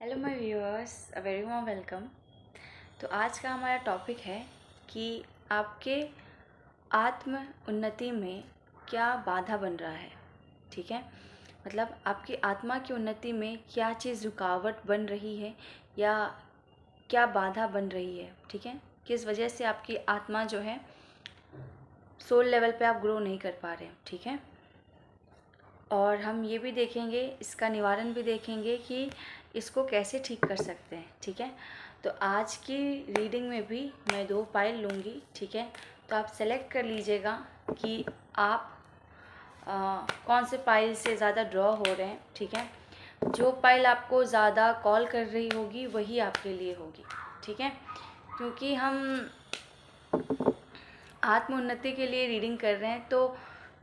Hello my viewers, a very warm welcome. तो आज का हमारा टॉपिक है कि आपके आत्म उन्नति में क्या बाधा बन रहा है। ठीक है, मतलब आपकी आत्मा की उन्नति में क्या चीज़ रुकावट बन रही है या क्या बाधा बन रही है। ठीक है, किस वजह से आपकी आत्मा जो है सोल लेवल पे आप ग्रो नहीं कर पा रहे हैं। ठीक है, और हम ये भी देखेंगे, इसका निवारण भी देखेंगे कि इसको कैसे ठीक कर सकते हैं। ठीक है, तो आज की रीडिंग में भी मैं 2 पाइल लूँगी। ठीक है, तो आप सेलेक्ट कर लीजिएगा कि आप कौन से पाइल से ज़्यादा ड्रॉ हो रहे हैं। ठीक है, जो पाइल आपको ज़्यादा कॉल कर रही होगी वही आपके लिए होगी। ठीक है, क्योंकि हम आत्म उन्नति के लिए रीडिंग कर रहे हैं तो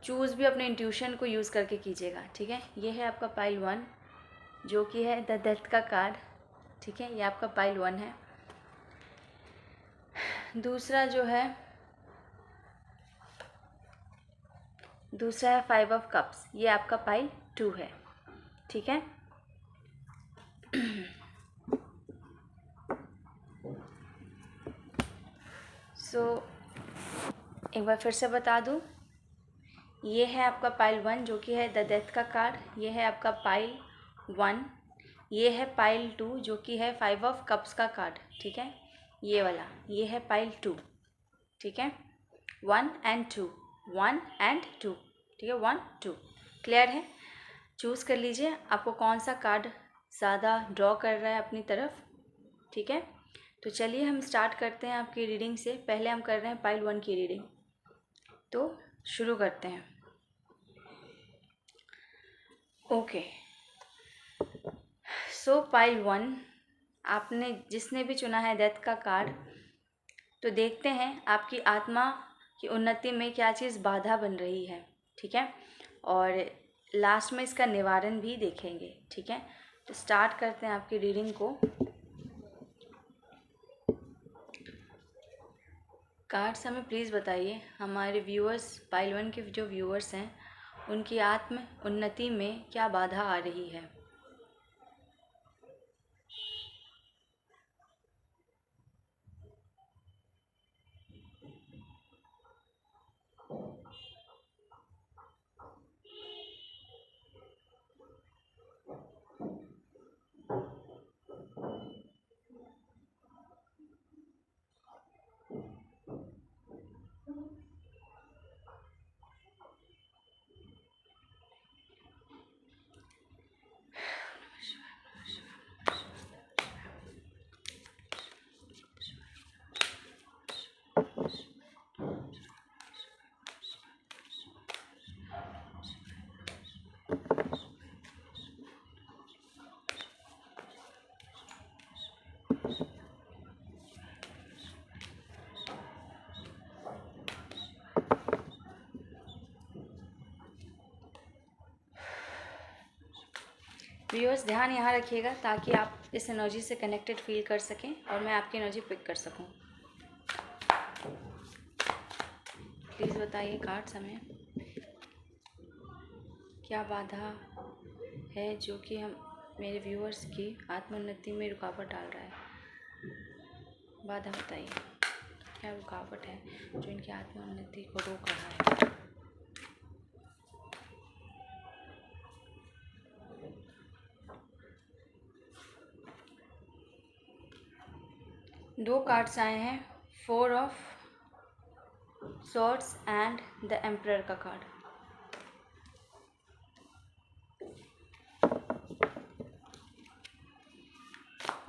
चूज़ भी अपने इंट्यूशन को यूज़ करके कीजिएगा। ठीक है, ये है आपका पाइल 1 जो कि है द डेथ का कार्ड। ठीक है, ये आपका पाइल 1 है। दूसरा है 5 ऑफ कप्स, ये आपका पाइल 2 है। ठीक है, एक बार फिर से बता दूं, ये है आपका पाइल 1 जो कि है द डेथ का कार्ड। ये है आपका पाइल 1। ये है पाइल 2 जो कि है 5 ऑफ कप्स का कार्ड। ठीक है, ये वाला, ये है पाइल 2। ठीक है, 1 एंड 2, 1 एंड 2। ठीक है, 1 2 क्लियर है। चूज़ कर लीजिए आपको कौन सा कार्ड ज़्यादा ड्रॉ कर रहा है अपनी तरफ। ठीक है, तो चलिए हम स्टार्ट करते हैं आपकी रीडिंग से। पहले हम कर रहे हैं पाइल 1 की रीडिंग, तो शुरू करते हैं। ओके, सो पाइल 1, आपने जिसने भी चुना है डेथ का कार्ड, तो देखते हैं आपकी आत्मा की उन्नति में क्या चीज़ बाधा बन रही है। ठीक है, और लास्ट में इसका निवारण भी देखेंगे। ठीक है, तो स्टार्ट करते हैं आपकी रीडिंग को। कार्ड्स हमें प्लीज़ बताइए, हमारे व्यूअर्स, पाइल 1 के जो व्यूअर्स हैं, उनकी आत्म उन्नति में क्या बाधा आ रही है। व्यूअर्स ध्यान यहाँ रखिएगा ताकि आप इस एनर्जी से कनेक्टेड फील कर सकें और मैं आपकी एनर्जी पिक कर सकूं। प्लीज़ बताइए कार्ड्स हमें क्या बाधा है जो कि हम मेरे व्यूअर्स की आत्मोन्नति में रुकावट डाल रहा है। बाधा बताइए, क्या रुकावट है जो इनकी आत्मोन्नति को रोक रहा है। दो कार्ड्स आए हैं, 4 of swords and the emperor का कार्ड।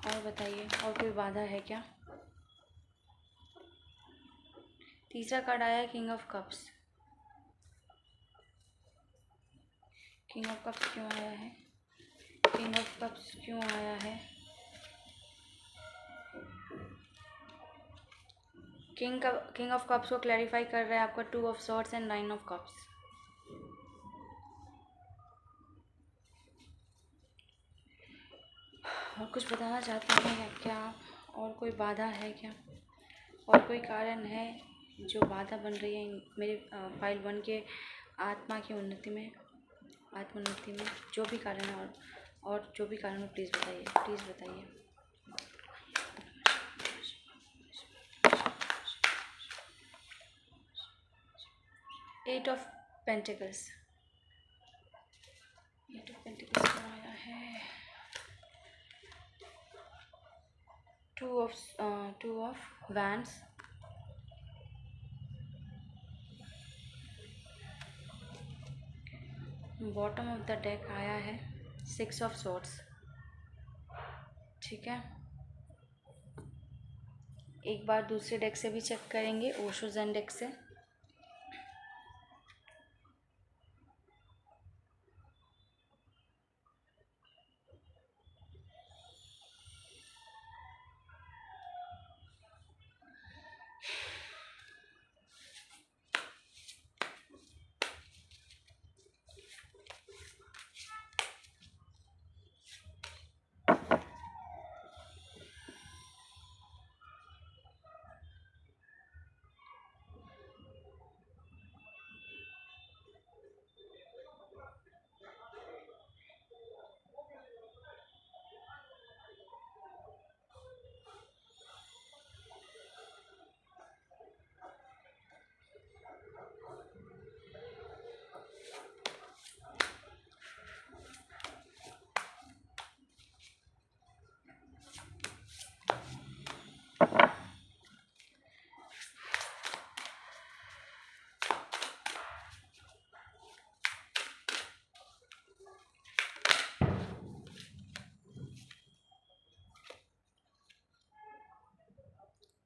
और बताइए, और कोई बाधा है क्या। तीसरा कार्ड आया है king of cups. King of cups क्यों आया है, किंग ऑफ कप्स क्यों आया है। किंग ऑफ कप्स को क्लैरिफाई कर रहा है आपका 2 of swords and 9 of cups. और कुछ बताना चाहते हैं क्या, और कोई बाधा है क्या, और कोई कारण है जो बाधा बन रही है मेरे पाइल 1 के आत्मा की उन्नति में, आत्मोन्नति में, जो भी कारण है। और और जो भी कारण हो प्लीज़ बताइए, प्लीज़ बताइए। Eight of pentacles, eight of pentacles क्या आया है? Two of wands, bottom of the deck आया है सिक्स ऑफ सॉर्ड्स। ठीक है, एक बार दूसरे डेक से भी चेक करेंगे, ओशो ज़ेन डेक से।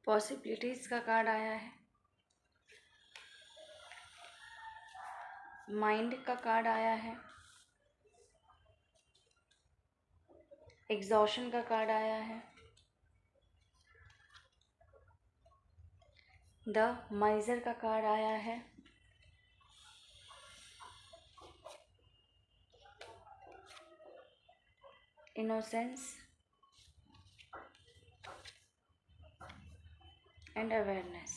पॉसिबिलिटीज़ का कार्ड आया है, माइंड का कार्ड आया है, एग्जॉशन का कार्ड आया है, द माइजर का कार्ड आया है, इनोसेंस एंड अवेयरनेस।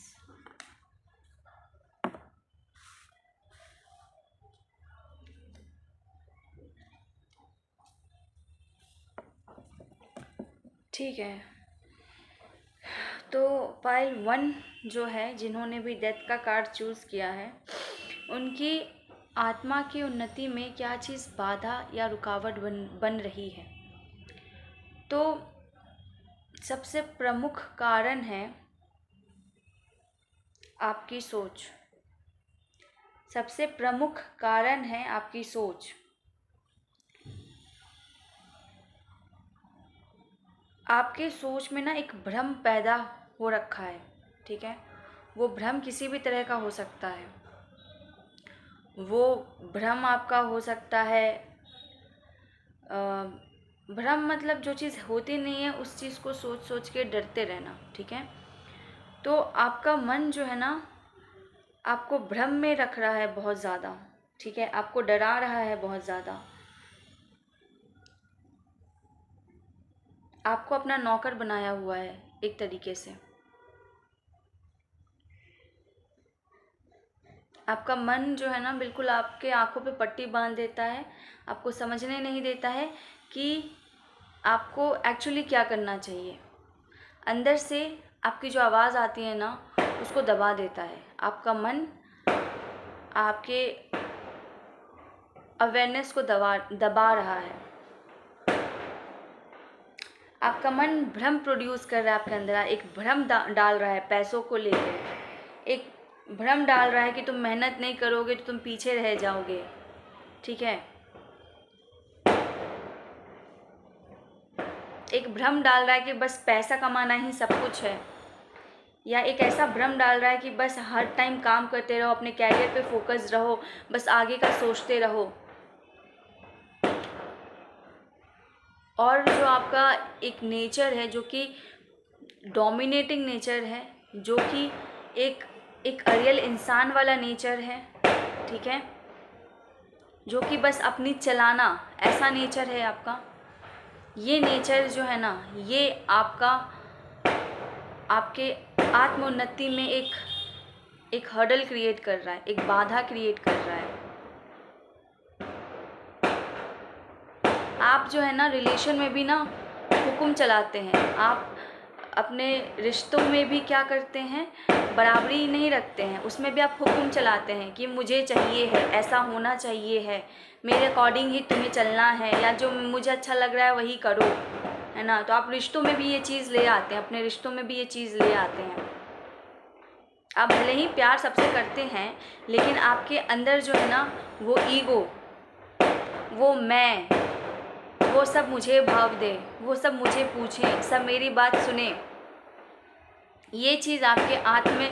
ठीक है, तो पाइल 1 जो है, जिन्होंने भी डेथ का कार्ड चूज़ किया है, उनकी आत्मा की उन्नति में क्या चीज़ बाधा या रुकावट बन रही है? तो सबसे प्रमुख कारण है आपकी सोच। सबसे प्रमुख कारण है आपकी सोच। आपके सोच में ना एक भ्रम पैदा हो रखा है, ठीक है। वो भ्रम किसी भी तरह का हो सकता है। वो भ्रम आपका हो सकता है, भ्रम मतलब जो चीज़ होती नहीं है उस चीज़ को सोच सोच के डरते रहना, ठीक है। तो आपका मन जो है ना, आपको भ्रम में रख रहा है बहुत ज़्यादा, ठीक है, आपको डरा रहा है बहुत ज़्यादा। आपको अपना नौकर बनाया हुआ है एक तरीके से। आपका मन जो है ना, बिल्कुल आपके आँखों पे पट्टी बांध देता है, आपको समझने नहीं देता है कि आपको एक्चुअली क्या करना चाहिए। अंदर से आपकी जो आवाज़ आती है ना, उसको दबा देता है। आपका मन आपके अवेयरनेस को दबा रहा है। आपका मन भ्रम प्रोड्यूस कर रहा है आपके अंदर, एक भ्रम डाल रहा है पैसों को लेकर। एक भ्रम डाल रहा है कि तुम मेहनत नहीं करोगे तो तुम पीछे रह जाओगे, ठीक है। एक भ्रम डाल रहा है कि बस पैसा कमाना ही सब कुछ है, या एक ऐसा भ्रम डाल रहा है कि बस हर टाइम काम करते रहो, अपने कैरियर पे फोकस रहो, बस आगे का सोचते रहो। और जो आपका एक नेचर है जो कि डोमिनेटिंग नेचर है, जो कि एक रियल इंसान वाला नेचर है, ठीक है, जो कि बस अपनी चलाना, ऐसा नेचर है आपका। ये नेचर जो है ना, ये आपके आत्मोन्नति में एक हर्डल क्रिएट कर रहा है, एक बाधा क्रिएट कर रहा है। आप जो है ना रिलेशन में भी ना हुक्म चलाते हैं, आप अपने रिश्तों में भी क्या करते हैं, बराबरी नहीं रखते हैं, उसमें भी आप हुक्म चलाते हैं कि मुझे चाहिए है, ऐसा होना चाहिए है, मेरे अकॉर्डिंग ही तुम्हें चलना है, या जो मुझे अच्छा लग रहा है वही करो, है ना। तो आप रिश्तों में भी ये चीज़ ले आते हैं, अपने रिश्तों में भी ये चीज़ ले आते हैं। आप भले ही प्यार सबसे करते हैं, लेकिन आपके अंदर जो है ना वो ईगो, वो मैं, वो सब मुझे भाव दे, वो सब मुझे पूछे, सब मेरी बात सुने, ये चीज़ आपके आत्म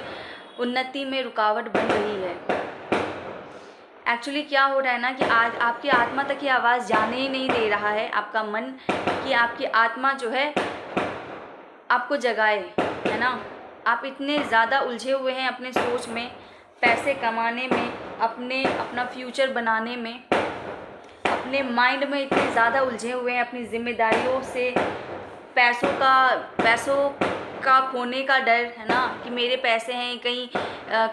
उन्नति में रुकावट बन रही है। एक्चुअली क्या हो रहा है ना कि आज आपकी आत्मा तक ये आवाज़ जाने ही नहीं दे रहा है आपका मन, कि आपकी आत्मा जो है आपको जगाए, है ना। आप इतने ज़्यादा उलझे हुए हैं अपने सोच में, पैसे कमाने में, अपना फ्यूचर बनाने में, अपने माइंड में इतने ज़्यादा उलझे हुए हैं अपनी जिम्मेदारियों से, पैसों का खोने का डर, है ना, कि मेरे पैसे हैं कहीं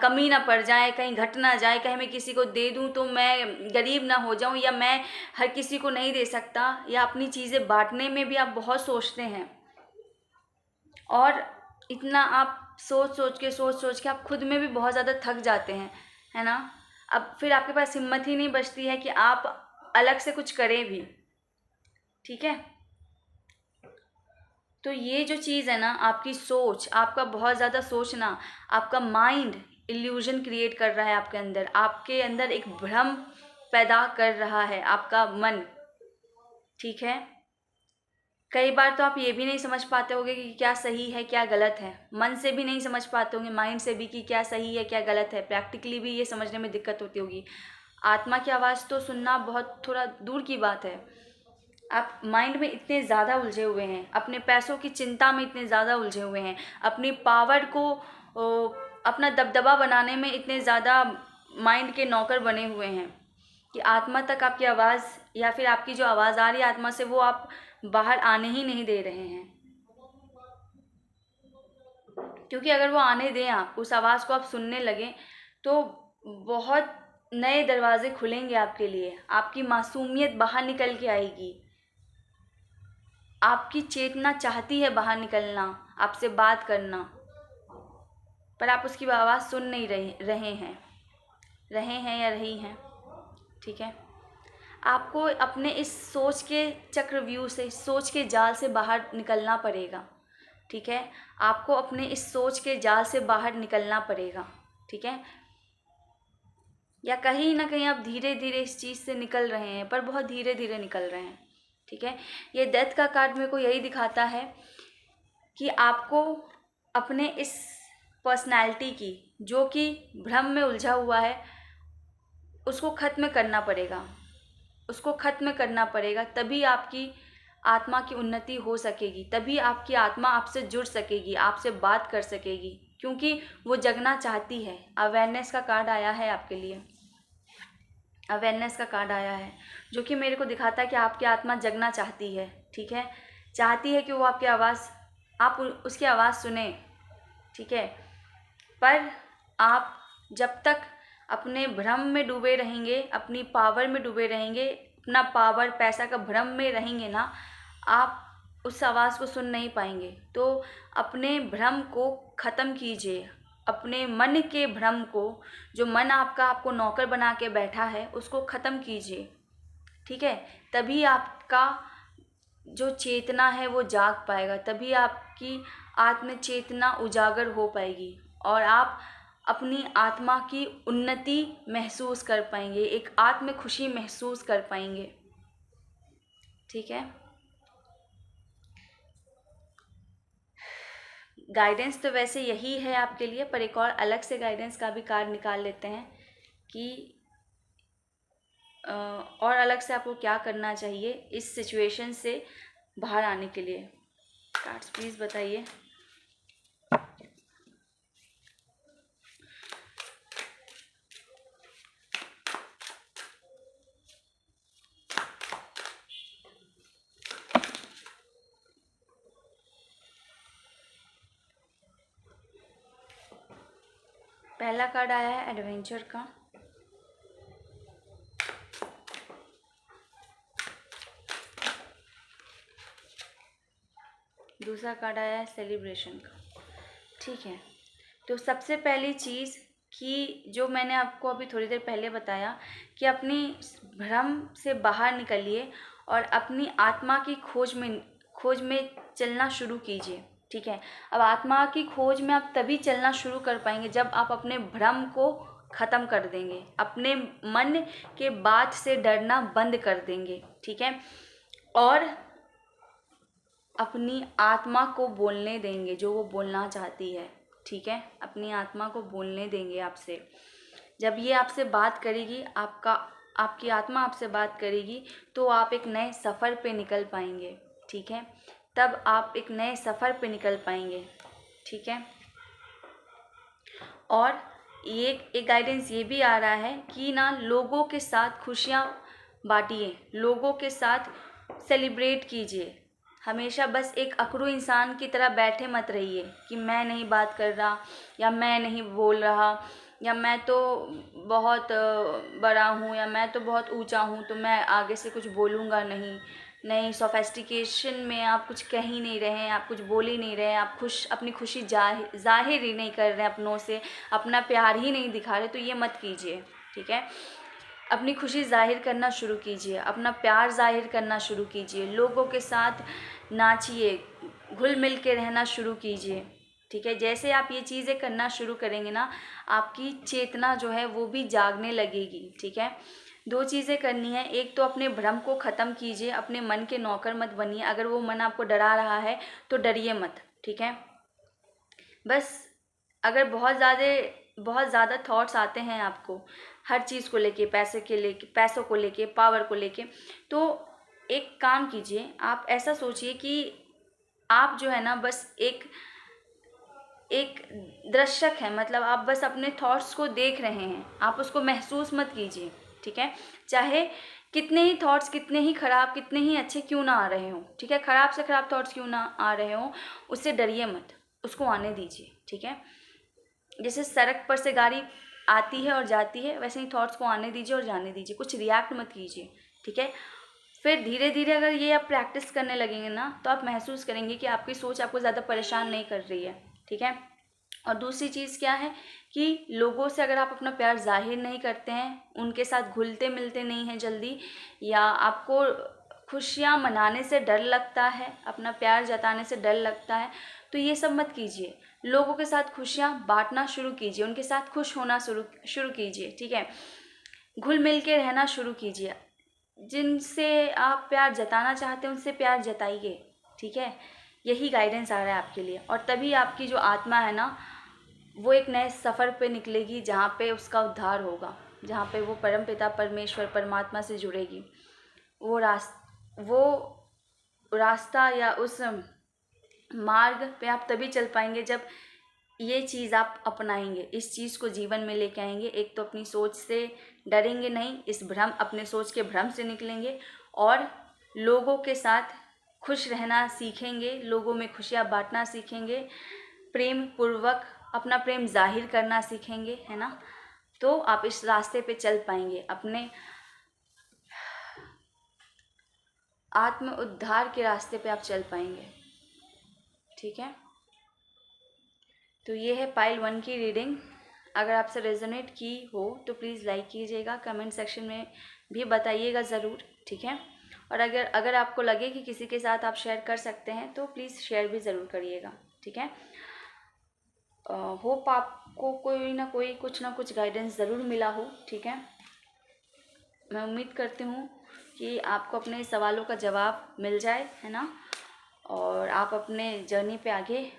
कमी ना पड़ जाए, कहीं घट ना जाए, कहीं मैं किसी को दे दूं तो मैं गरीब ना हो जाऊं, या मैं हर किसी को नहीं दे सकता, या अपनी चीज़ें बांटने में भी आप बहुत सोचते हैं, और इतना आप सोच के आप खुद में भी बहुत ज़्यादा थक जाते हैं, है ना। अब फिर आपके पास हिम्मत ही नहीं बचती है कि आप अलग से कुछ करें भी, ठीक है। तो ये जो चीज़ है ना, आपकी सोच, आपका बहुत ज़्यादा सोचना, आपका माइंड इल्यूजन क्रिएट कर रहा है आपके अंदर एक भ्रम पैदा कर रहा है आपका मन, ठीक है। कई बार तो आप ये भी नहीं समझ पाते होंगे कि क्या सही है क्या गलत है, मन से भी नहीं समझ पाते होंगे, माइंड से भी, कि क्या सही है क्या गलत है, प्रैक्टिकली भी ये समझने में दिक्कत होती होगी। आत्मा की आवाज़ तो सुनना बहुत थोड़ा दूर की बात है। आप माइंड में इतने ज़्यादा उलझे हुए हैं, अपने पैसों की चिंता में इतने ज़्यादा उलझे हुए हैं, अपनी पावर को अपना दबदबा बनाने में इतने ज़्यादा माइंड के नौकर बने हुए हैं कि आत्मा तक आपकी आवाज़, या फिर आपकी जो आवाज़ आ रही है आत्मा से, वो आप बाहर आने ही नहीं दे रहे हैं। क्योंकि अगर वो आने दें, आप उस आवाज़ को आप सुनने लगें, तो बहुत नए दरवाजे खुलेंगे आपके लिए, आपकी मासूमियत बाहर निकल के आएगी, आपकी चेतना चाहती है बाहर निकलना, आपसे बात करना, पर आप उसकी आवाज़ सुन नहीं रहे हैं या रही हैं, ठीक है। आपको अपने इस सोच के चक्रव्यूह से, सोच के जाल से बाहर निकलना पड़ेगा, ठीक है। आपको अपने इस सोच के जाल से बाहर निकलना पड़ेगा, ठीक है। या कहीं ना कहीं आप धीरे धीरे इस चीज़ से निकल रहे हैं, पर बहुत धीरे धीरे निकल रहे हैं, ठीक है। ये डेथ का कार्ड मेरे को यही दिखाता है कि आपको अपने इस पर्सनैलिटी की, जो कि भ्रम में उलझा हुआ है, उसको ख़त्म करना पड़ेगा, तभी आपकी आत्मा की उन्नति हो सकेगी, तभी आपकी आत्मा आपसे जुड़ सकेगी, आपसे बात कर सकेगी, क्योंकि वो जगना चाहती है। अवेयरनेस का कार्ड आया है आपके लिए, अवेयरनेस का कार्ड आया है, जो कि मेरे को दिखाता है कि आपकी आत्मा जगना चाहती है, ठीक है। चाहती है कि वो आपकी आवाज़, आप उसकी आवाज़ सुने, ठीक है। पर आप जब तक अपने भ्रम में डूबे रहेंगे, अपनी पावर में डूबे रहेंगे, अपना पावर पैसा का भ्रम में रहेंगे ना, आप उस आवाज़ को सुन नहीं पाएंगे। तो अपने भ्रम को ख़त्म कीजिए, अपने मन के भ्रम को, जो मन आपको नौकर बना के बैठा है, उसको ख़त्म कीजिए, ठीक है। तभी आपका जो चेतना है वो जाग पाएगा, तभी आपकी आत्म चेतना उजागर हो पाएगी, और आप अपनी आत्मा की उन्नति महसूस कर पाएंगे, एक आत्म खुशी महसूस कर पाएंगे, ठीक है। गाइडेंस तो वैसे यही है आपके लिए, पर एक और अलग से गाइडेंस का भी कार्ड निकाल लेते हैं कि और अलग से आपको क्या करना चाहिए इस सिचुएशन से बाहर आने के लिए। कार्ड्स प्लीज़ बताइए। पहला कार्ड आया है एडवेंचर का, दूसरा कार्ड आया है सेलिब्रेशन का। ठीक है, तो सबसे पहली चीज़ कि जो मैंने आपको अभी थोड़ी देर पहले बताया कि अपनी भ्रम से बाहर निकलिए और अपनी आत्मा की खोज में चलना शुरू कीजिए। ठीक है, अब आत्मा की खोज में आप तभी चलना शुरू कर पाएंगे जब आप अपने भ्रम को ख़त्म कर देंगे, अपने मन के बात से डरना बंद कर देंगे। ठीक है, और अपनी आत्मा को बोलने देंगे जो वो बोलना चाहती है। ठीक है, अपनी आत्मा को बोलने देंगे आपसे। जब ये आपसे बात करेगी, आपकी आत्मा आपसे बात करेगी, तो आप एक नए सफ़र पे निकल पाएंगे। ठीक है, तब आप एक नए सफ़र पे निकल पाएंगे। ठीक है, और ये एक गाइडेंस ये भी आ रहा है कि ना लोगों के साथ खुशियाँ बांटिए, लोगों के साथ सेलिब्रेट कीजिए। हमेशा बस एक अकड़ू इंसान की तरह बैठे मत रहिए कि मैं नहीं बात कर रहा, या मैं नहीं बोल रहा, या मैं तो बहुत बड़ा हूँ, या मैं तो बहुत ऊंचा हूँ तो मैं आगे से कुछ बोलूँगा नहीं। सोफेस्टिकेशन में आप कुछ कह ही नहीं रहे हैं, आप कुछ बोल ही नहीं रहे हैं, आप अपनी खुशी जाहिर ही नहीं कर रहे हैं अपनों से, अपना प्यार ही नहीं दिखा रहे, तो ये मत कीजिए। ठीक है, अपनी खुशी जाहिर करना शुरू कीजिए, अपना प्यार जाहिर करना शुरू कीजिए, लोगों के साथ नाचिए, घुल मिल के रहना शुरू कीजिए। ठीक है, जैसे आप ये चीज़ें करना शुरू करेंगे ना, आपकी चेतना जो है वो भी जागने लगेगी। ठीक है, दो चीज़ें करनी है, एक तो अपने भ्रम को ख़त्म कीजिए, अपने मन के नौकर मत बनिए। अगर वो मन आपको डरा रहा है तो डरिए मत। ठीक है, बस अगर बहुत ज़्यादा थॉट्स आते हैं आपको हर चीज़ को लेके, पैसों को लेके, पावर को लेके, तो एक काम कीजिए, आप ऐसा सोचिए कि आप जो है ना बस एक दर्शक है, मतलब आप बस अपने थॉट्स को देख रहे हैं, आप उसको महसूस मत कीजिए। ठीक है, चाहे कितने ही थॉट्स, कितने ही खराब, कितने ही अच्छे क्यों ना आ रहे हों। ठीक है, खराब से खराब थॉट्स क्यों ना आ रहे हों, उससे डरिए मत, उसको आने दीजिए। ठीक है, जैसे सड़क पर से गाड़ी आती है और जाती है, वैसे ही थॉट्स को आने दीजिए और जाने दीजिए, कुछ रिएक्ट मत कीजिए। ठीक है, फिर धीरे धीरे अगर ये आप प्रैक्टिस करने लगेंगे ना, तो आप महसूस करेंगे कि आपकी सोच आपको ज़्यादा परेशान नहीं कर रही है। ठीक है, और दूसरी चीज़ क्या है कि लोगों से अगर आप अपना प्यार जाहिर नहीं करते हैं, उनके साथ घुलते मिलते नहीं हैं जल्दी, या आपको खुशियाँ मनाने से डर लगता है, अपना प्यार जताने से डर लगता है, तो ये सब मत कीजिए। लोगों के साथ खुशियाँ बांटना शुरू कीजिए, उनके साथ खुश होना शुरू कीजिए। ठीक है, घुल मिल के रहना शुरू कीजिए, जिनसे आप प्यार जताना चाहते हैं उनसे प्यार जताइए। ठीक है, यही गाइडेंस आ रहा है आपके लिए, और तभी आपकी जो आत्मा है ना वो एक नए सफ़र पे निकलेगी, जहाँ पे उसका उद्धार होगा, जहाँ पे वो परमपिता परमेश्वर परमात्मा से जुड़ेगी। वो रास्ता या उस मार्ग पे आप तभी चल पाएंगे जब ये चीज़ आप अपनाएंगे, इस चीज़ को जीवन में लेके आएंगे। एक तो अपनी सोच से डरेंगे नहीं, अपने सोच के भ्रम से निकलेंगे, और लोगों के साथ खुश रहना सीखेंगे, लोगों में खुशियाँ बांटना सीखेंगे, प्रेम पूर्वक अपना प्रेम जाहिर करना सीखेंगे, है ना। तो आप इस रास्ते पे चल पाएंगे, अपने आत्म उद्धार के रास्ते पे आप चल पाएंगे। ठीक है, तो ये है पाइल 1 की रीडिंग। अगर आपसे रेजोनेट की हो तो प्लीज़ लाइक कीजिएगा, कमेंट सेक्शन में भी बताइएगा ज़रूर। ठीक है, और अगर आपको लगे कि किसी के साथ आप शेयर कर सकते हैं तो प्लीज़ शेयर भी ज़रूर करिएगा। ठीक है, होप आपको कोई ना कोई कुछ ना कुछ गाइडेंस ज़रूर मिला हो। ठीक है, मैं उम्मीद करती हूँ कि आपको अपने सवालों का जवाब मिल जाए, है ना, और आप अपने जर्नी पे आगे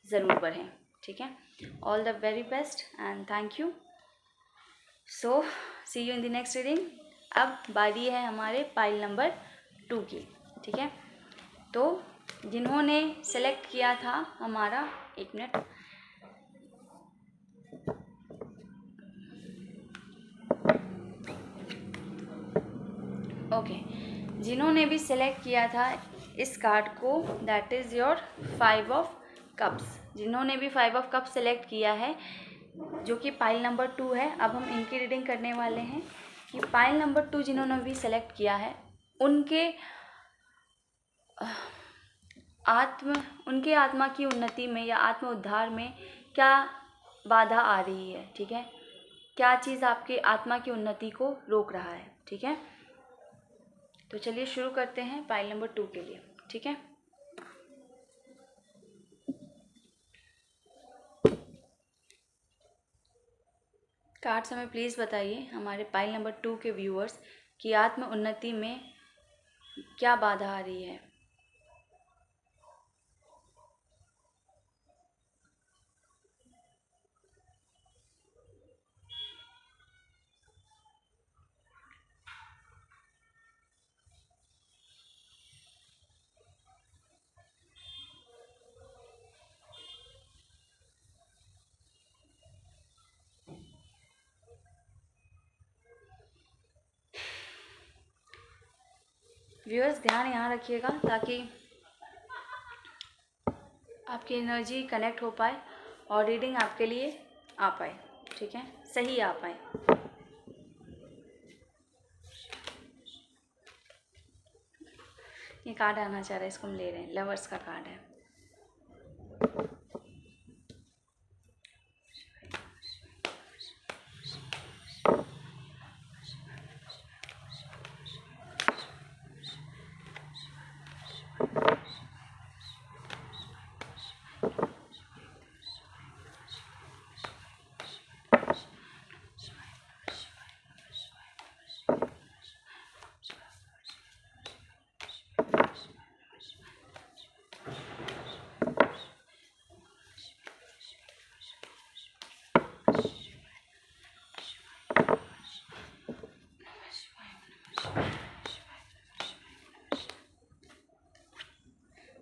ज़रूर बढ़ें। ठीक है, all the very best and thank you. So see you in the next reading. अब बारी है हमारे पाइल नंबर 2 की। ठीक है, तो जिन्होंने सेलेक्ट किया था हमारा, एक मिनट, ओके, जिन्होंने भी सेलेक्ट किया था इस कार्ड को, that is your 5 of cups. जिन्होंने भी 5 ऑफ कप्स सेलेक्ट किया है, जो कि पाइल नंबर 2 है, अब हम इनकी रीडिंग करने वाले हैं कि पाइल नंबर 2 जिन्होंने भी सेलेक्ट किया है, उनके उनके आत्मा की उन्नति में या आत्म उद्धार में क्या बाधा आ रही है, ठीक है, क्या चीज़ आपके आत्मा की उन्नति को रोक रहा है, ठीक है। तो चलिए शुरू करते हैं पाइल नंबर 2 के लिए, ठीक है। कार्ड्स हमें प्लीज़ बताइए हमारे पाइल नंबर 2 के व्यूअर्स कि आत्म उन्नति में क्या बाधा आ रही है। व्यूअर्स ध्यान यहाँ रखिएगा ताकि आपकी एनर्जी कनेक्ट हो पाए और रीडिंग आपके लिए आ पाए, ठीक है, सही आ पाए। ये कार्ड आना चाह रहा है, इसको हम ले रहे हैं, लवर्स का कार्ड है।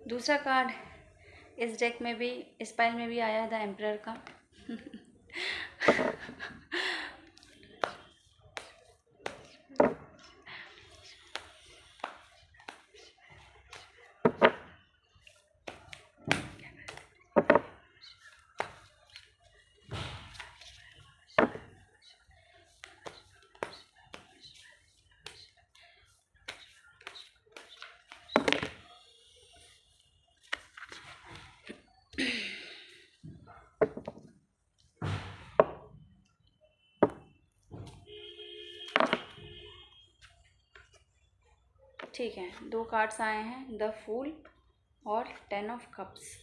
दूसरा कार्ड इस डेक में भी, इस पाइल में भी आया है, द एम्परर का। ठीक है, 2 कार्ड्स आए हैं, द फूल और 10 ऑफ कप्स।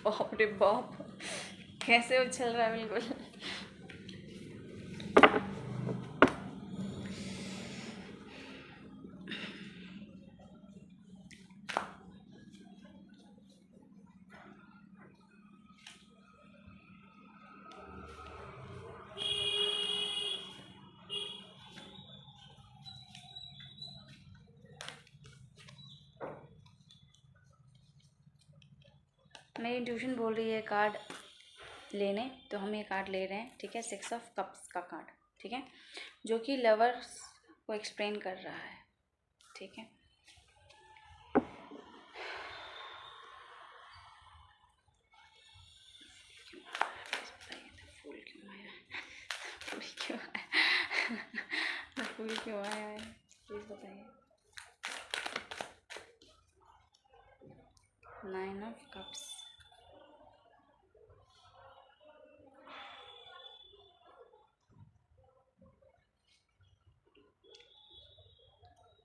बाप रे बाप, कैसे उछल रहा है बिल्कुल। मेरी इंट्यूशन बोल रही है कार्ड लेने, तो हम ये कार्ड ले रहे हैं, ठीक है, 6 ऑफ कप्स का कार्ड, ठीक है, जो कि लवर्स को एक्सप्लेन कर रहा है, ठीक है। फूल क्यों आया है, प्लीज़ बताइए। 9 of cups,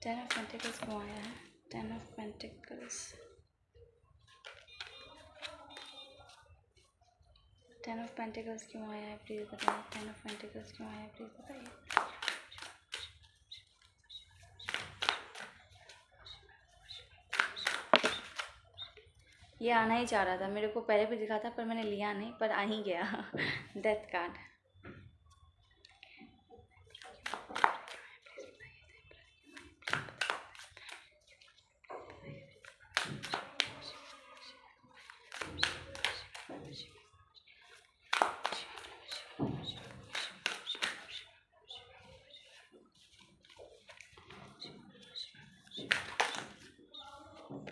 ten of pentacles क्यों आया है, 10 ऑफ पेंटिकल्स, 10 ऑफ पेंटिकल्स क्यों आया है, प्लीज़ बताइए। 10 ऑफ पेंटिकल्स क्यों आया है, प्लीज़ बताइए। ये आना ही चाह रहा था, मेरे को पहले भी दिखा था पर मैंने लिया नहीं, पर आ ही गया। Death card,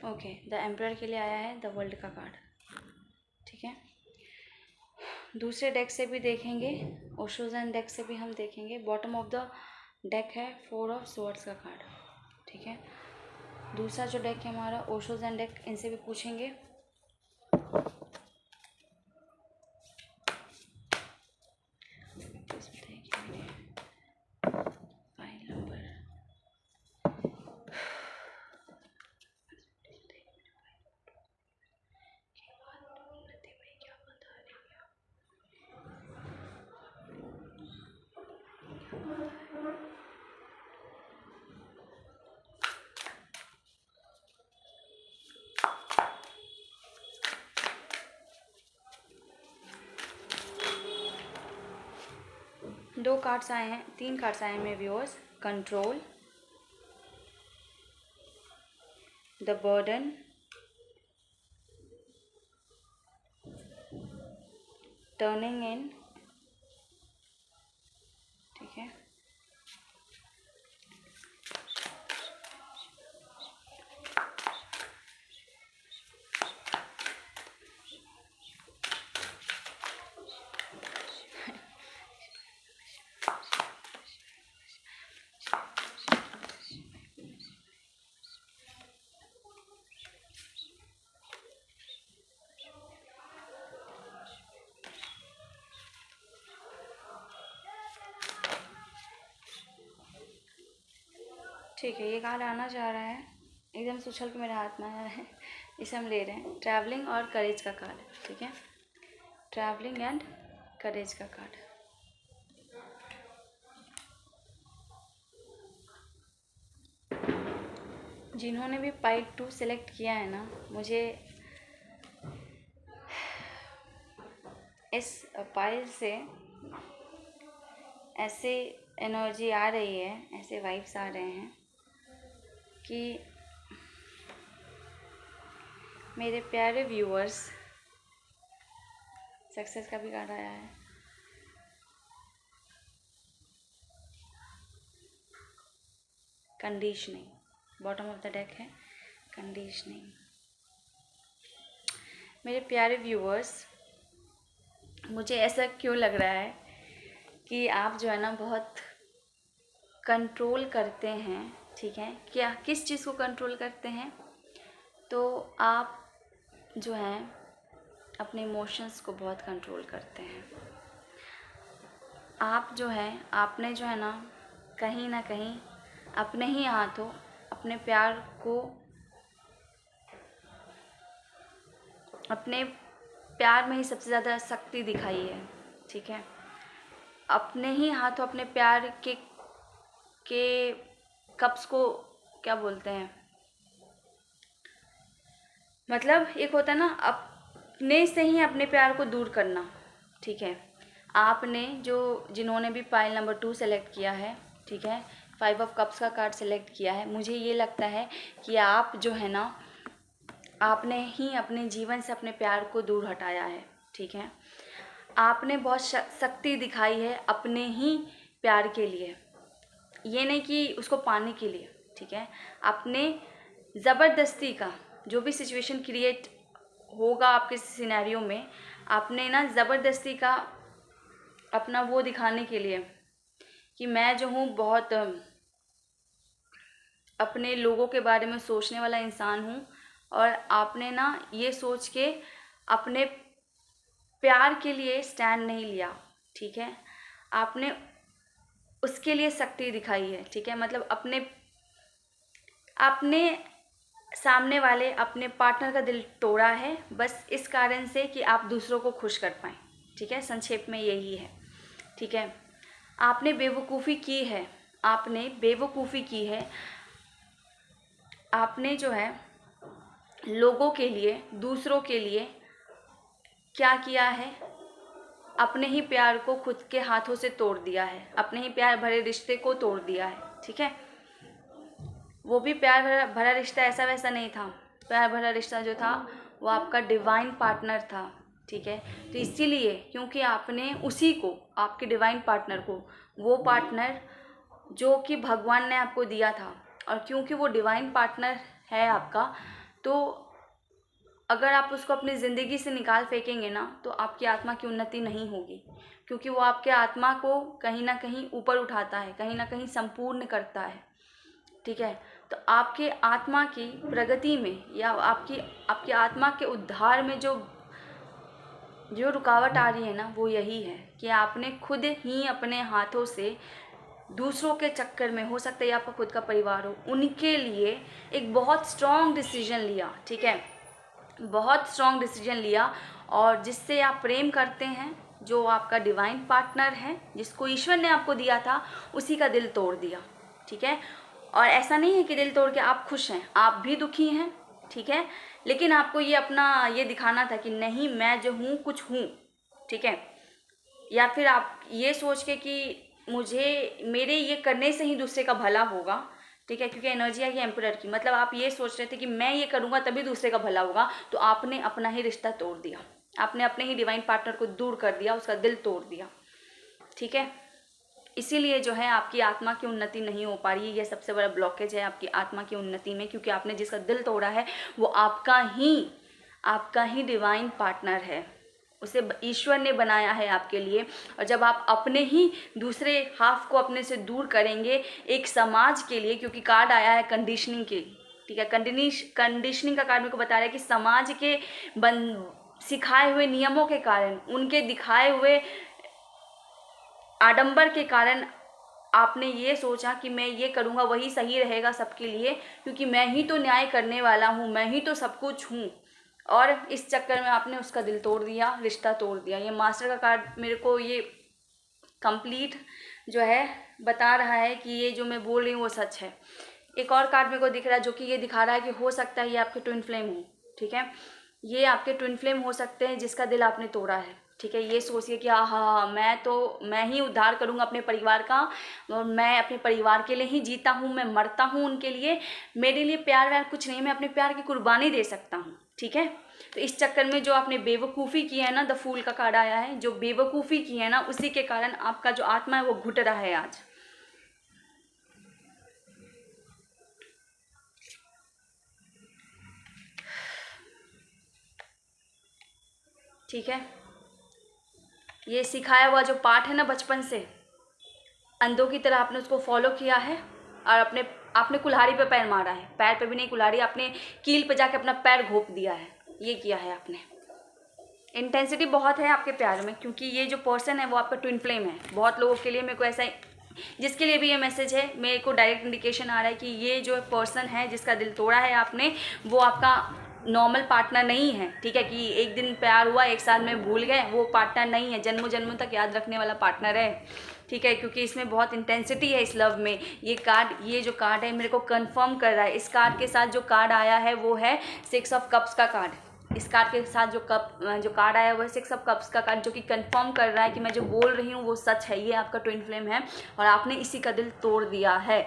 okay, the emperor के लिए आया है द वर्ल्ड का कार्ड, ठीक है। दूसरे डेक से भी देखेंगे, ओशोजन डेक से भी हम देखेंगे। बॉटम ऑफ द डेक है 4 ऑफ स्वॉर्ड्स का कार्ड, ठीक है। दूसरा जो डेक है हमारा ओशोजन डेक, इनसे भी पूछेंगे। फाइल नंबर दो कार्ड्स आए हैं, 3 कार्ड्स आए हैं मेरे viewers. Control, the burden, turning इन, ठीक है। ठीक है, ये कार्ड आना चाह रहा है, एकदम से उछल के मेरे हाथ में आया है, इसे हम ले रहे हैं। ट्रैवलिंग और करेज का कार्ड, ठीक है। ट्रैवलिंग एंड करेज का कार्ड। जिन्होंने भी पाइल 2 सेलेक्ट किया है ना, मुझे इस पाइल से ऐसे एनर्जी आ रही है, ऐसे वाइब्स आ रहे हैं कि मेरे प्यारे व्यूअर्स, सक्सेस का भी कार्ड आया है। Conditioning, bottom of the deck है कंडीशनिंग। मेरे प्यारे व्यूअर्स, मुझे ऐसा क्यों लग रहा है कि आप जो है ना बहुत कंट्रोल करते हैं, ठीक है। क्या किस चीज़ को कंट्रोल करते हैं? तो आप जो हैं अपने इमोशंस को बहुत कंट्रोल करते हैं। आप जो है, आपने जो है ना कहीं अपने ही हाथों अपने प्यार को, अपने प्यार में ही सबसे ज़्यादा शक्ति दिखाई है, ठीक है। अपने ही हाथों अपने प्यार के कप्स को, क्या बोलते हैं, मतलब एक होता है ना अपने से ही अपने प्यार को दूर करना, ठीक है। आपने जिन्होंने भी पाइल नंबर 2 सेलेक्ट किया है, ठीक है, 5 ऑफ कप्स का कार्ड सेलेक्ट किया है, मुझे ये लगता है कि आप जो है ना, आपने ही अपने जीवन से अपने प्यार को दूर हटाया है, ठीक है। आपने बहुत शक्ति दिखाई है अपने ही प्यार के लिए, ये नहीं कि उसको पाने के लिए, ठीक है। आपने ज़बरदस्ती का जो भी सिचुएशन क्रिएट होगा आपके सिनेरियो में, आपने ना ज़बरदस्ती का अपना वो दिखाने के लिए कि मैं जो हूँ बहुत अपने लोगों के बारे में सोचने वाला इंसान हूँ, और आपने ना ये सोच के अपने प्यार के लिए स्टैंड नहीं लिया, ठीक है। आपने उसके लिए शक्ति दिखाई है, ठीक है। मतलब आपने सामने वाले अपने पार्टनर का दिल तोड़ा है, बस इस कारण से कि आप दूसरों को खुश कर पाएँ, ठीक है। संक्षेप में यही है, ठीक है। आपने बेवकूफ़ी की है, आपने बेवकूफ़ी की है। आपने जो है लोगों के लिए, दूसरों के लिए क्या किया है, अपने ही प्यार को खुद के हाथों से तोड़ दिया है, अपने ही प्यार भरे रिश्ते को तोड़ दिया है, ठीक है। वो भी प्यार भरा रिश्ता ऐसा वैसा नहीं था, प्यार भरा रिश्ता जो था वो आपका डिवाइन पार्टनर था, ठीक है। तो इसीलिए क्योंकि आपने उसी को, आपके डिवाइन पार्टनर को, वो पार्टनर जो कि भगवान ने आपको दिया था, और क्योंकि वो डिवाइन पार्टनर है आपका, तो अगर आप उसको अपनी ज़िंदगी से निकाल फेंकेंगे ना, तो आपकी आत्मा की उन्नति नहीं होगी, क्योंकि वो आपके आत्मा को कहीं ना कहीं ऊपर उठाता है, कहीं ना कहीं संपूर्ण करता है। ठीक है, तो आपके आत्मा की प्रगति में या आपकी आत्मा के उद्धार में जो रुकावट आ रही है ना, वो यही है कि आपने खुद ही अपने हाथों से दूसरों के चक्कर में, हो सकता है आपका खुद का परिवार हो, उनके लिए एक बहुत स्ट्रॉन्ग डिसीजन लिया। ठीक है, बहुत स्ट्रॉन्ग डिसीजन लिया, और जिससे आप प्रेम करते हैं, जो आपका डिवाइन पार्टनर है, जिसको ईश्वर ने आपको दिया था, उसी का दिल तोड़ दिया। ठीक है, और ऐसा नहीं है कि दिल तोड़ के आप खुश हैं, आप भी दुखी हैं। ठीक है, लेकिन आपको ये अपना ये दिखाना था कि नहीं, मैं जो हूँ कुछ हूँ। ठीक है, या फिर आप ये सोच के कि मुझे मेरे ये करने से ही दूसरे का भला होगा। ठीक है, क्योंकि एनर्जी आई है एम्परर की, मतलब आप ये सोच रहे थे कि मैं ये करूँगा तभी दूसरे का भला होगा, तो आपने अपना ही रिश्ता तोड़ दिया, आपने अपने ही डिवाइन पार्टनर को दूर कर दिया, उसका दिल तोड़ दिया। ठीक है, इसीलिए जो है आपकी आत्मा की उन्नति नहीं हो पा रही है। यह सबसे बड़ा ब्लॉकेज है आपकी आत्मा की उन्नति में, क्योंकि आपने जिसका दिल तोड़ा है वो आपका ही डिवाइन पार्टनर है, उसे ईश्वर ने बनाया है आपके लिए। और जब आप अपने ही दूसरे हाफ को अपने से दूर करेंगे एक समाज के लिए, क्योंकि कार्ड आया है कंडीशनिंग के। ठीक है, कंडीशनिंग का कार्ड मेरे को बता रहा है कि समाज के सिखाए हुए नियमों के कारण, उनके दिखाए हुए आडंबर के कारण आपने ये सोचा कि मैं ये करूँगा वही सही रहेगा सबके लिए, क्योंकि मैं ही तो न्याय करने वाला हूँ, मैं ही तो सब कुछ हूँ। और इस चक्कर में आपने उसका दिल तोड़ दिया, रिश्ता तोड़ दिया। ये मास्टर का कार्ड मेरे को ये कंप्लीट जो है बता रहा है कि ये जो मैं बोल रही हूँ वो सच है। एक और कार्ड मेरे को दिख रहा है जो कि ये दिखा रहा है कि हो सकता है ये आपके ट्विन फ्लेम हो। ठीक है, ये आपके ट्विन फ्लेम हो सकते हैं जिसका दिल आपने तोड़ा है। ठीक है, ये सोचिए कि हाँ, मैं ही उद्धार करूँगा अपने परिवार का, और मैं अपने परिवार के लिए ही जीता हूँ, मैं मरता हूँ उनके लिए, मेरे लिए प्यार व्यार कुछ नहीं, मैं अपने प्यार की कुर्बानी दे सकता हूँ। ठीक है, तो इस चक्कर में जो आपने बेवकूफ़ी की है ना, द फूल का कार्ड आया है, जो बेवकूफ़ी की है ना, उसी के कारण आपका जो आत्मा है वो घुट रहा है आज। ठीक है, ये सिखाया हुआ जो पाठ है ना बचपन से, अंधों की तरह आपने उसको फॉलो किया है, और आपने कुल्हाड़ी पे पैर मारा है, पैर पे भी नहीं कुल्हाड़ी, आपने कील पे जाके अपना पैर घोंप दिया है, ये किया है आपने। इंटेंसिटी बहुत है आपके प्यार में, क्योंकि ये जो पर्सन है वो आपका ट्विन फ्लेम है। बहुत लोगों के लिए मेरे को ऐसा, जिसके लिए भी ये मैसेज है, मेरे को डायरेक्ट इंडिकेशन आ रहा है कि ये जो पर्सन है जिसका दिल तोड़ा है आपने, वो आपका नॉर्मल पार्टनर नहीं है। ठीक है, कि एक दिन प्यार हुआ, एक साल में भूल गए, वो पार्टनर नहीं है, जन्मों जन्मों तक याद रखने वाला पार्टनर है। ठीक है, क्योंकि इसमें बहुत इंटेंसिटी है इस लव में। ये जो कार्ड है मेरे को कंफर्म कर रहा है। इस कार्ड के साथ जो कार्ड आया है वो है 6 ऑफ कप्स का कार्ड। इस कार्ड के साथ जो कार्ड आया है वो है 6 ऑफ कप्स का कार्ड, जो कि कंफर्म कर रहा है कि मैं जो बोल रही हूँ वो सच है। ये आपका ट्विन फ्लेम है, और आपने इसी का दिल तोड़ दिया है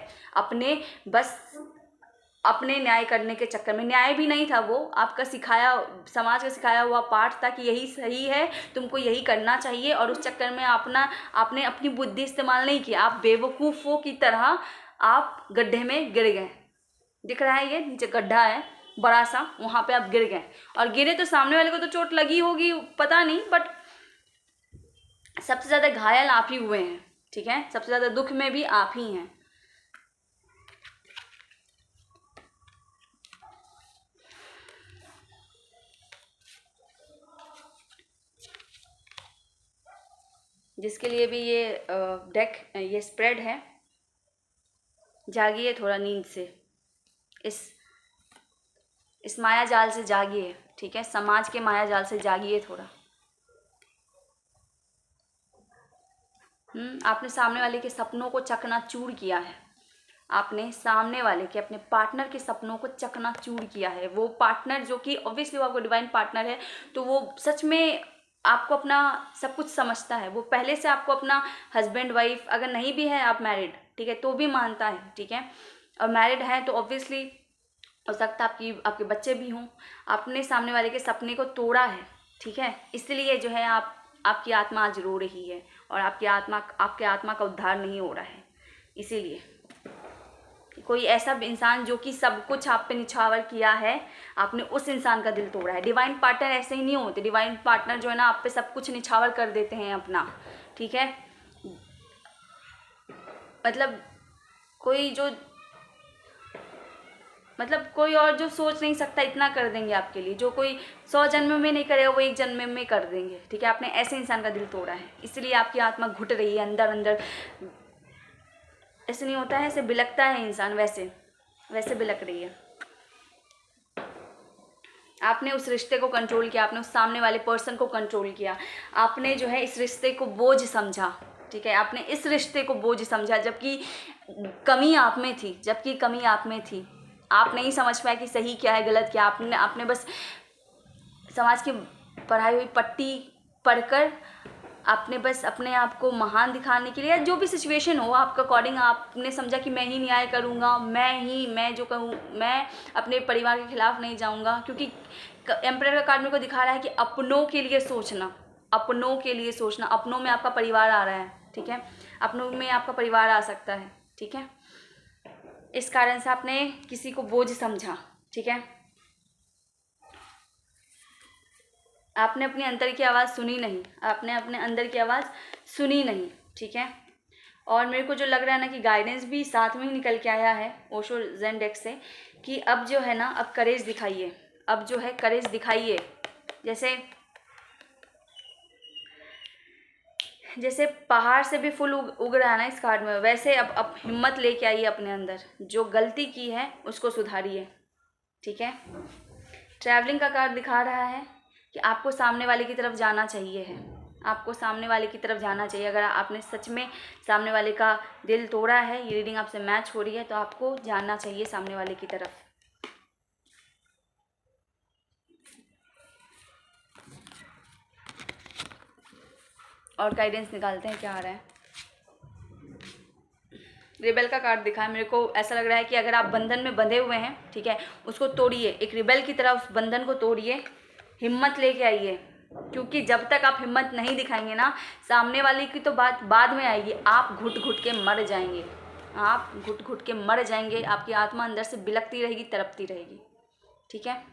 अपने न्याय करने के चक्कर में। न्याय भी नहीं था वो, आपका समाज का सिखाया हुआ पाठ था कि यही सही है, तुमको यही करना चाहिए, और उस चक्कर में आपने अपनी बुद्धि इस्तेमाल नहीं किया। आप बेवकूफ़ों की तरह आप गड्ढे में गिर गए। दिख रहा है, ये नीचे गड्ढा है बड़ा सा, वहाँ पे आप गिर गए, और गिरे तो सामने वाले को तो चोट लगी होगी पता नहीं, बट सबसे ज़्यादा घायल आप ही हुए हैं। ठीक है, सबसे ज़्यादा दुख में भी आप ही हैं। जिसके लिए भी ये ये स्प्रेड है, जागिए थोड़ा नींद से, इस माया जाल से जागिए। ठीक है, समाज के माया जाल से जागिए थोड़ा। आपने सामने वाले के सपनों को चकनाचूर किया है। आपने सामने वाले के, अपने पार्टनर के सपनों को चकनाचूर किया है। वो पार्टनर जो कि ऑब्वियसली वो आपको डिवाइन पार्टनर है, तो वो सच में आपको अपना सब कुछ समझता है। वो पहले से आपको अपना हस्बैंड वाइफ, अगर नहीं भी है आप मैरिड, ठीक है, तो भी मानता है। ठीक है, और मैरिड है तो ऑब्वियसली हो सकता है आपके बच्चे भी हों। आपने सामने वाले के सपने को तोड़ा है। ठीक है, इसलिए जो है आपकी आत्मा आज रो रही है, और आपके आत्मा का उद्धार नहीं हो रहा है, इसीलिए। कोई ऐसा इंसान जो कि सब कुछ आप पे निछावर किया है, आपने उस इंसान का दिल तोड़ा है। डिवाइन पार्टनर ऐसे ही नहीं होते। डिवाइन पार्टनर जो है ना, आप पे सब कुछ निछावर कर देते हैं अपना, ठीक है। मतलब कोई और जो सोच नहीं सकता इतना कर देंगे आपके लिए। जो कोई 100 जन्म में नहीं करेगा वो 1 जन्म में कर देंगे, ठीक है। आपने ऐसे इंसान का दिल तोड़ा है, इसलिए आपकी आत्मा घुट रही है अंदर अंदर। ऐसे नहीं होता है, ऐसे बिलकता है इंसान, वैसे बिलक रही है। आपने उस रिश्ते को कंट्रोल किया, आपने उस सामने वाले पर्सन को कंट्रोल किया, आपने जो है इस रिश्ते को बोझ समझा, ठीक है। आपने इस रिश्ते को बोझ समझा, जबकि कमी आप में थी। आप नहीं समझ पाए कि सही क्या है गलत क्या। आपने बस समाज की पढ़ाई हुई पट्टी पढ़कर आपने बस अपने आप को महान दिखाने के लिए, जो भी सिचुएशन हो आपका अकॉर्डिंग, आपने समझा कि मैं ही न्याय करूँगा, मैं जो कहूँ, मैं अपने परिवार के खिलाफ नहीं जाऊँगा। क्योंकि एम्परर का कार्ड मेरे को दिखा रहा है कि अपनों के लिए सोचना, अपनों में आपका परिवार आ रहा है, ठीक है। अपनों में आपका परिवार आ सकता है, ठीक है। इस कारण से आपने किसी को बोझ समझा, ठीक है। आपने अपने अंदर की आवाज़ सुनी नहीं, ठीक है। और मेरे को जो लग रहा है ना कि गाइडेंस भी साथ में ही निकल के आया है ओशो ज़ेन डेक से, कि अब जो है ना, अब करेज दिखाइए। जैसे पहाड़ से भी फूल उग रहा है ना इस कार्ड में, वैसे अब हिम्मत लेके आइए अपने अंदर। जो गलती की है उसको सुधारिए, ठीक है। ट्रैवलिंग का कार्ड दिखा रहा है कि आपको सामने वाले की तरफ जाना चाहिए। अगर आपने सच में सामने वाले का दिल तोड़ा है, ये रीडिंग आपसे मैच हो रही है, तो आपको जाना चाहिए सामने वाले की तरफ। और गाइडेंस निकालते हैं क्या आ रहा है। रिबेल का कार्ड दिखा है। मेरे को ऐसा लग रहा है कि अगर आप बंधन में बंधे हुए हैं, ठीक है, उसको तोड़िए। एक रिबेल की तरह उस बंधन को तोड़िए, हिम्मत लेके आइए। क्योंकि जब तक आप हिम्मत नहीं दिखाएंगे ना, सामने वाले की तो बात बाद में आएगी, आप घुट घुट के मर जाएंगे। आपकी आत्मा अंदर से बिलकती रहेगी, तड़पती रहेगी, ठीक है।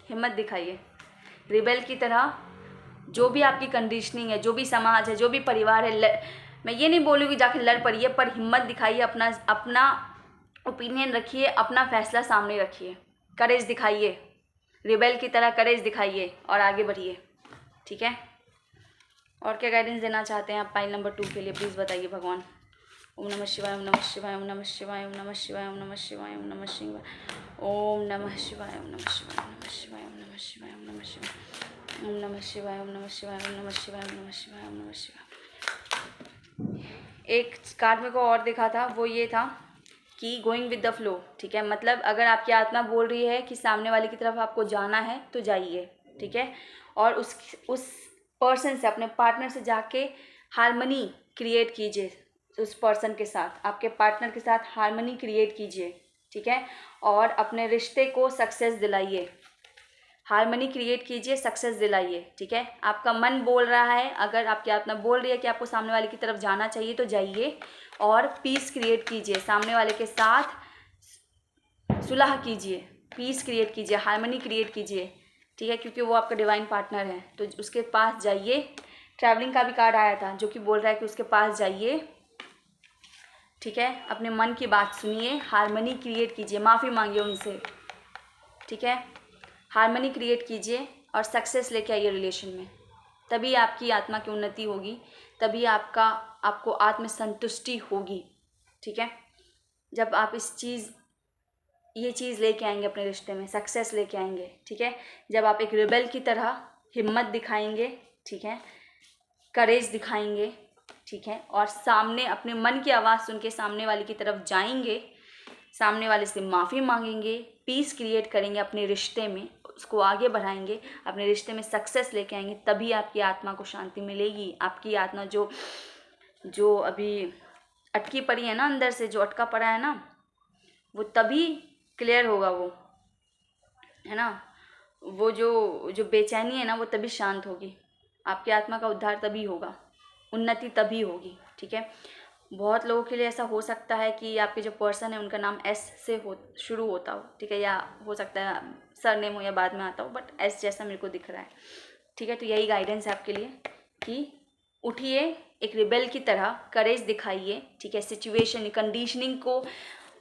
हिम्मत दिखाइए रिबेल की तरह। जो भी आपकी कंडीशनिंग है, जो भी समाज है, जो भी परिवार है, मैं ये नहीं बोलूँगी जाके लड़ पड़िए, पर हिम्मत दिखाइए, अपना ओपिनियन रखिए, अपना फैसला सामने रखिए, करेज दिखाइए, रिबेल की तरह करेज दिखाइए और आगे बढ़िए, ठीक है। और क्या गाइडेंस देना चाहते हैं आप पाइल नंबर 2 के लिए, प्लीज़ बताइए भगवान। ओम नमः शिवाय, ओम नमः शिवाय, ओम नमः शिवाय, ओम नमः शिवाय, ओम नमः शिवाय, ओम नमः शिवाय, ओम नमः शिवाय, ओम नमः शिवाय, ओम नमः शिवाय, ओम नमः शिवाय, ओम नमः शिवाय, ओम नमः शिवाय, ओम नमः शिवाय, ओम नमः शिवाय, ओम नमः शिवाय, ओम नमः शिवाय। एक कार्ड मेरे को और दिखा था, वो ये था कि गोइंग विद द फ्लो, ठीक है। मतलब अगर आपकी आत्मा बोल रही है कि सामने वाले की तरफ आपको जाना है तो जाइए, ठीक है। और उस पर्सन से, अपने पार्टनर से जाके हारमनी क्रिएट कीजिए। उस पर्सन के साथ, आपके पार्टनर के साथ हारमनी क्रिएट कीजिए, ठीक है। और अपने रिश्ते को सक्सेस दिलाइए। हारमनी क्रिएट कीजिए, सक्सेस दिलाइए, ठीक है। आपका मन बोल रहा है, अगर आपकी आत्मा बोल रही है कि आपको सामने वाले की तरफ जाना चाहिए तो जाइए। और पीस क्रिएट कीजिए, सामने वाले के साथ सुलह कीजिए, पीस क्रिएट कीजिए, हारमनी क्रिएट कीजिए, ठीक है। क्योंकि वो आपका डिवाइन पार्टनर है, तो उसके पास जाइए। ट्रैवलिंग का भी कार्ड आया था जो कि बोल रहा है कि उसके पास जाइए, ठीक है। अपने मन की बात सुनिए, हारमनी क्रिएट कीजिए, माफ़ी मांगिए उनसे, ठीक है। हारमनी क्रिएट कीजिए और सक्सेस लेके आइए रिलेशन में। तभी आपकी आत्मा की उन्नति होगी, तभी आपको आत्मसंतुष्टि होगी, ठीक है। जब आप ये चीज़ लेके आएंगे अपने रिश्ते में, सक्सेस लेके आएंगे, ठीक है। जब आप एक रिबेल की तरह हिम्मत दिखाएंगे, ठीक है, करेज दिखाएंगे, ठीक है। और सामने अपने मन की आवाज़ सुन के सामने वाले की तरफ जाएंगे, सामने वाले से माफ़ी मांगेंगे, पीस क्रिएट करेंगे अपने रिश्ते में, उसको आगे बढ़ाएंगे, अपने रिश्ते में सक्सेस लेके आएंगे, तभी आपकी आत्मा को शांति मिलेगी। आपकी आत्मा जो अभी अटकी पड़ी है ना, अंदर से जो अटका पड़ा है ना, वो तभी क्लियर होगा, वो है ना, वो जो बेचैनी है ना, वो तभी शांत होगी। आपकी आत्मा का उद्धार तभी होगा, उन्नति तभी होगी, ठीक है। बहुत लोगों के लिए ऐसा हो सकता है कि आपके जो पर्सन है उनका नाम एस से शुरू होता हो, ठीक है, या हो सकता है सरनेम हो या बाद में आता हो, बट एस जैसा मेरे को दिख रहा है, ठीक है। तो यही गाइडेंस है आपके लिए कि उठिए, एक रिबेल की तरह करेज दिखाइए, ठीक है। सिचुएशन कंडीशनिंग को,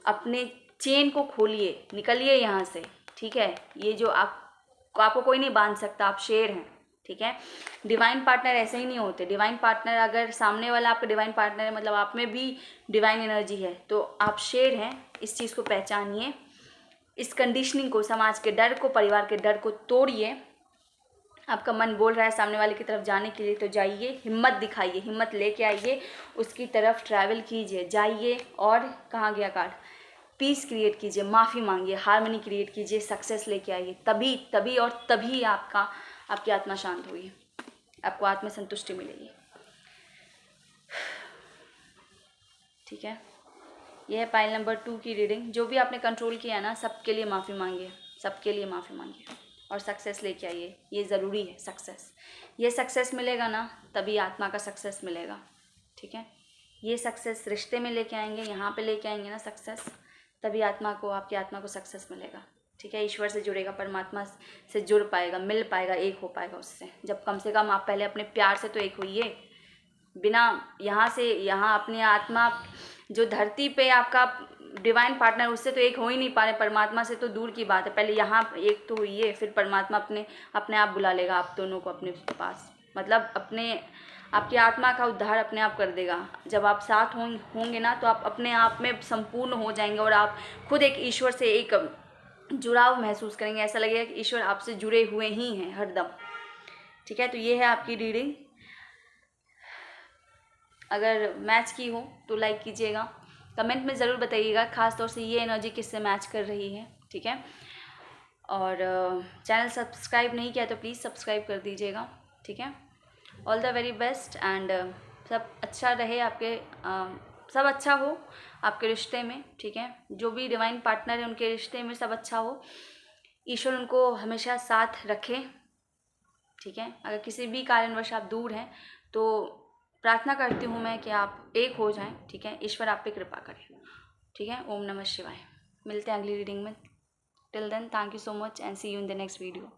अपने चेन को खोलिए, निकलिए यहाँ से, ठीक है। ये जो आपको कोई नहीं बांध सकता, आप शेर हैं, ठीक है। डिवाइन पार्टनर ऐसे ही नहीं होते। डिवाइन पार्टनर, अगर सामने वाला आपका डिवाइन पार्टनर है, मतलब आप में भी डिवाइन एनर्जी है, तो आप शेर हैं। इस चीज़ को पहचानिए, इस कंडीशनिंग को, समाज के डर को, परिवार के डर को तोड़िए। आपका मन बोल रहा है सामने वाले की तरफ जाने के लिए, तो जाइए, हिम्मत दिखाइए, हिम्मत लेके आइए, उसकी तरफ ट्रैवल कीजिए, जाइए। और कहाँ गया कार्ड, पीस क्रिएट कीजिए, माफ़ी मांगिए, हार्मनी क्रिएट कीजिए, सक्सेस लेके आइए। तभी और तभी आपकी आत्मा शांत होगी, आपको आत्म संतुष्टि मिलेगी, ठीक है। यह है पाइल नंबर 2 की रीडिंग। जो भी आपने कंट्रोल किया ना, सबके लिए माफ़ी मांगिए, सबके लिए माफ़ी मांगिए और सक्सेस लेके आइए। ये ज़रूरी है सक्सेस। ये सक्सेस मिलेगा ना, तभी आत्मा का सक्सेस मिलेगा, ठीक है। ये सक्सेस रिश्ते में लेके आएंगे, यहाँ पे लेके आएंगे ना सक्सेस, तभी आपकी आत्मा को सक्सेस मिलेगा, ठीक है। ईश्वर से जुड़ेगा, परमात्मा से जुड़ पाएगा, मिल पाएगा, एक हो पाएगा उससे। जब कम से कम आप पहले अपने प्यार से तो एक होइए। बिना यहाँ से यहाँ अपनी आत्मा, जो धरती पे आपका डिवाइन पार्टनर, उससे तो एक हो ही नहीं पा रहे, परमात्मा से तो दूर की बात है। पहले यहाँ एक तो हुई है, फिर परमात्मा अपने आप बुला लेगा आप दोनों को अपने पास, मतलब आपकी आत्मा का उद्धार अपने आप कर देगा। जब आप साथ होंगे ना, तो आप अपने आप में संपूर्ण हो जाएंगे और आप खुद एक ईश्वर से एक जुड़ाव महसूस करेंगे। ऐसा लगेगा कि ईश्वर आपसे जुड़े हुए ही हैं हरदम, ठीक है। तो ये है आपकी रीडिंग। अगर मैच की हो तो लाइक कीजिएगा, कमेंट में ज़रूर बताइएगा, ख़ास तौर से ये एनर्जी किससे मैच कर रही है, ठीक है। और चैनल सब्सक्राइब नहीं किया तो प्लीज़ सब्सक्राइब कर दीजिएगा, ठीक है। All the very best and सब अच्छा रहे सब अच्छा हो आपके रिश्ते में, ठीक है। जो भी डिवाइन पार्टनर है उनके रिश्ते में सब अच्छा हो, ईश्वर उनको हमेशा साथ रखे, ठीक है। अगर किसी भी कारणवश आप दूर हैं तो प्रार्थना करती हूँ मैं कि आप एक हो जाएं, ठीक है। ईश्वर आप पे कृपा करें, ठीक है। ओम नमः शिवाय। मिलते हैं अगली रीडिंग में। Till then, thank you so much and see you in the next video.